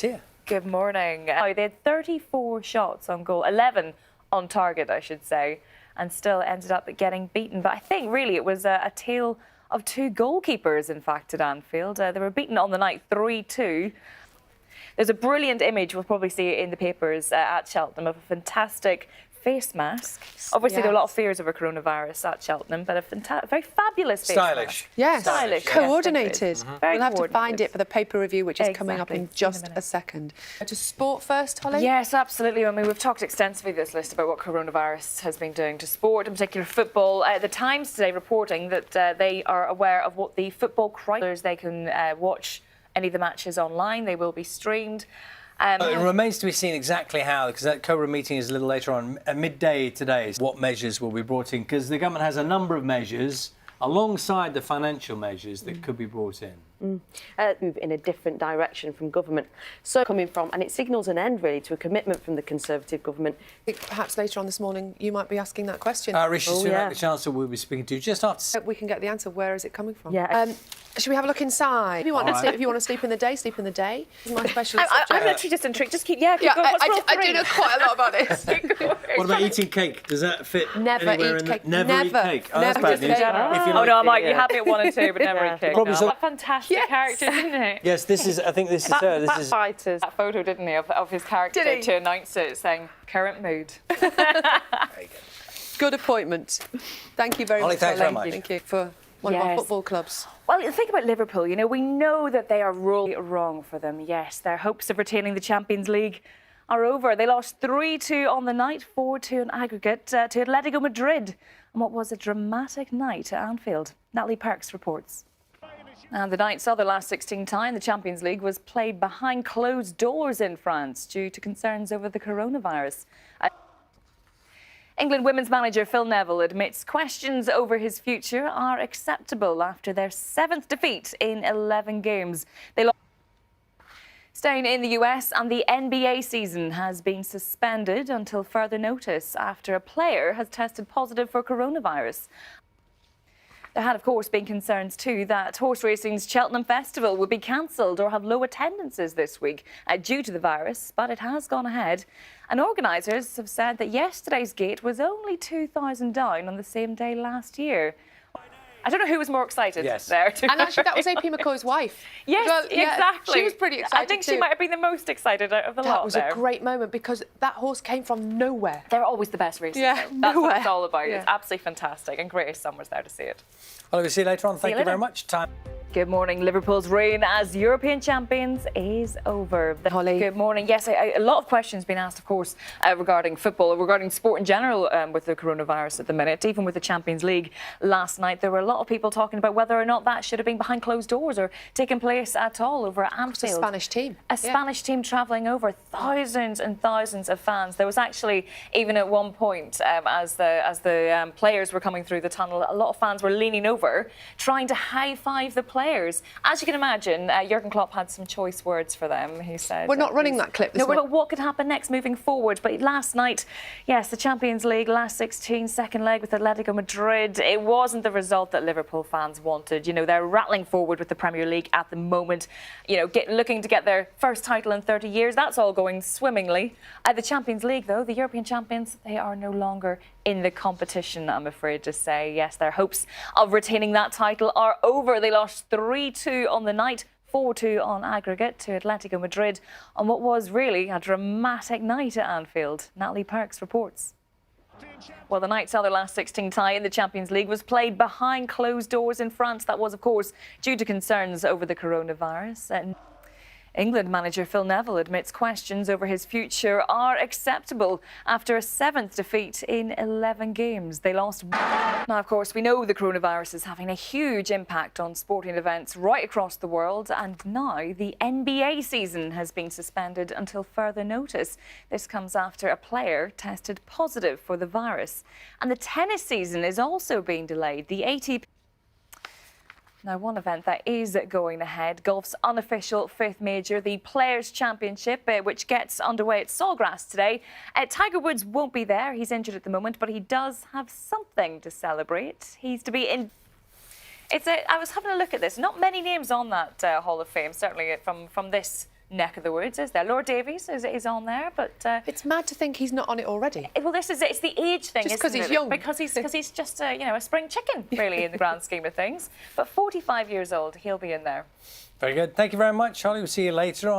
Yeah. Good morning. They had 34 shots on goal, 11 on target, I should say, and still ended up getting beaten. But I think really it was a tale of two goalkeepers, in fact, at Anfield. They were beaten on the night 3-2. There's a brilliant image, we'll probably see it in the papers at Cheltenham, of a fantastic face mask. Obviously, there are a lot of fears over coronavirus at Cheltenham, but a very fabulous face mask. Yes, Stylish. coordinated. We'll have to find coordinated. it for the paper review, which is coming up in just a second. To sport first, Holly? Yes, absolutely. I mean, we've talked extensively this list about what coronavirus has been doing to sport, in particular football. The Times today reporting that they are aware of what the football crisis. They can watch any of the matches online. They will be streamed. It remains to be seen exactly how, because that COBRA meeting is a little later on, at midday today, what measures will be brought in, because the government has a number of measures alongside the financial measures that could be brought in. Move in a different direction from government. So coming from, and it signals an end really to a commitment from the Conservative government. Perhaps later on this morning you might be asking that question. Rishi Sunak, the Chancellor, will be speaking to you just after. We can get the answer. Where is it coming from? Yeah. Should we have a look inside? If you want to sleep, if you want to sleep in the day, sleep in the day. This is my specialist subject. I'm literally just intrigued. Just keep going. I do know quite a lot about this. What about eating cake? Does that fit Never anywhere eat in cake. Never eat cake. Oh, that's Never. bad news. Oh, If you no, like I might. it, You have me at 1 and 2, but never eat cake. Probably so. What a fantastic character, isn't it? Yes, this is. I think this is her. This is. That photo, didn't he, of his character Did he? to announce it, saying current mood. Good appointment. Thank you very Holly, much. thanks very much. Thank you for one of our Yes. football clubs. Well, think about Liverpool. You know, we know that they are really wrong for them. Yes, their hopes of retaining the Champions League are over. They lost 3-2 on the night, 4-2 in aggregate to Atletico Madrid, and what was a dramatic night at Anfield. Natalie Perks reports. And the night saw the last 16 tie in the Champions League was played behind closed doors in France due to concerns over the coronavirus. England women's manager Phil Neville admits questions over his future are acceptable after their 7th defeat in 11 games. They lost. Staying in the US, and the NBA season has been suspended until further notice after a player has tested positive for coronavirus. There had, of course, been concerns too that horse racing's Cheltenham Festival would be cancelled or have low attendances this week due to the virus, but it has gone ahead. And organisers have said that yesterday's gate was only 2,000 down on the same day last year. I don't know who was more excited there. And actually, that was AP McCoy's wife. Yes, Well, yeah, exactly. she was pretty excited I think too. she might have been the most excited out of the lot. That was a great moment because that horse came from nowhere. They're always the best races. Yeah, That's what it's nowhere. all about. Yeah. It's absolutely fantastic, and Grace Sun was there to see it. Well, we'll see you later on. Thank you very much. Time. Good morning. Liverpool's reign as European champions is over. Holly. Good morning. Yes, a lot of questions being asked, of course, regarding football, regarding sport in general with the coronavirus at the minute. Even with the Champions League last night, there were a lot of people talking about whether or not that should have been behind closed doors or taken place at all over at Anfield. It's a Spanish team. A Spanish team travelling over, thousands and thousands of fans. There was actually, even at one point, as the players were coming through the tunnel, a lot of fans were leaning over, trying to high-five the players. As you can imagine, Jurgen Klopp had some choice words for them. He said... We're not running that clip this morning. But what could happen next moving forward? But last night, yes, the Champions League, last 16, second leg with Atletico Madrid, it wasn't the result that Liverpool fans wanted. You know, they're rattling forward with the Premier League at the moment, you know, looking to get their first title in 30 years. That's all going swimmingly. The Champions League, though, the European champions, they are no longer in the competition, I'm afraid to say. Yes, their hopes of retaining that title are over. They lost 3-2 on the night, 4-2 on aggregate to Atletico Madrid on what was really a dramatic night at Anfield. Natalie Perks reports. Well, the night saw their last 16 tie in the Champions League was played behind closed doors in France. That was, of course, due to concerns over the coronavirus. England manager Phil Neville admits questions over his future are acceptable after a 7th defeat in 11 games. They lost. Now, of course, we know the coronavirus is having a huge impact on sporting events right across the world, and now the NBA season has been suspended until further notice. This comes after a player tested positive for the virus. And the tennis season is also being delayed. The ATP... Now, one event that is going ahead, golf's unofficial 5th major, the Players' Championship, which gets underway at Sawgrass today. Tiger Woods won't be there. He's injured at the moment, but he does have something to celebrate. He's to be in... I was having a look at this. Not many names on that Hall of Fame, certainly from this neck of the woods, is there? Lord Davies is on there, but It's mad to think he's not on it already. well, this is it's the age thing, Just 'cause isn't he's it? young. Because he's just a spring chicken, really, in the grand scheme of things. But 45 years old, he'll be in there. Very good. Thank you very much, Charlie. We'll see you later on.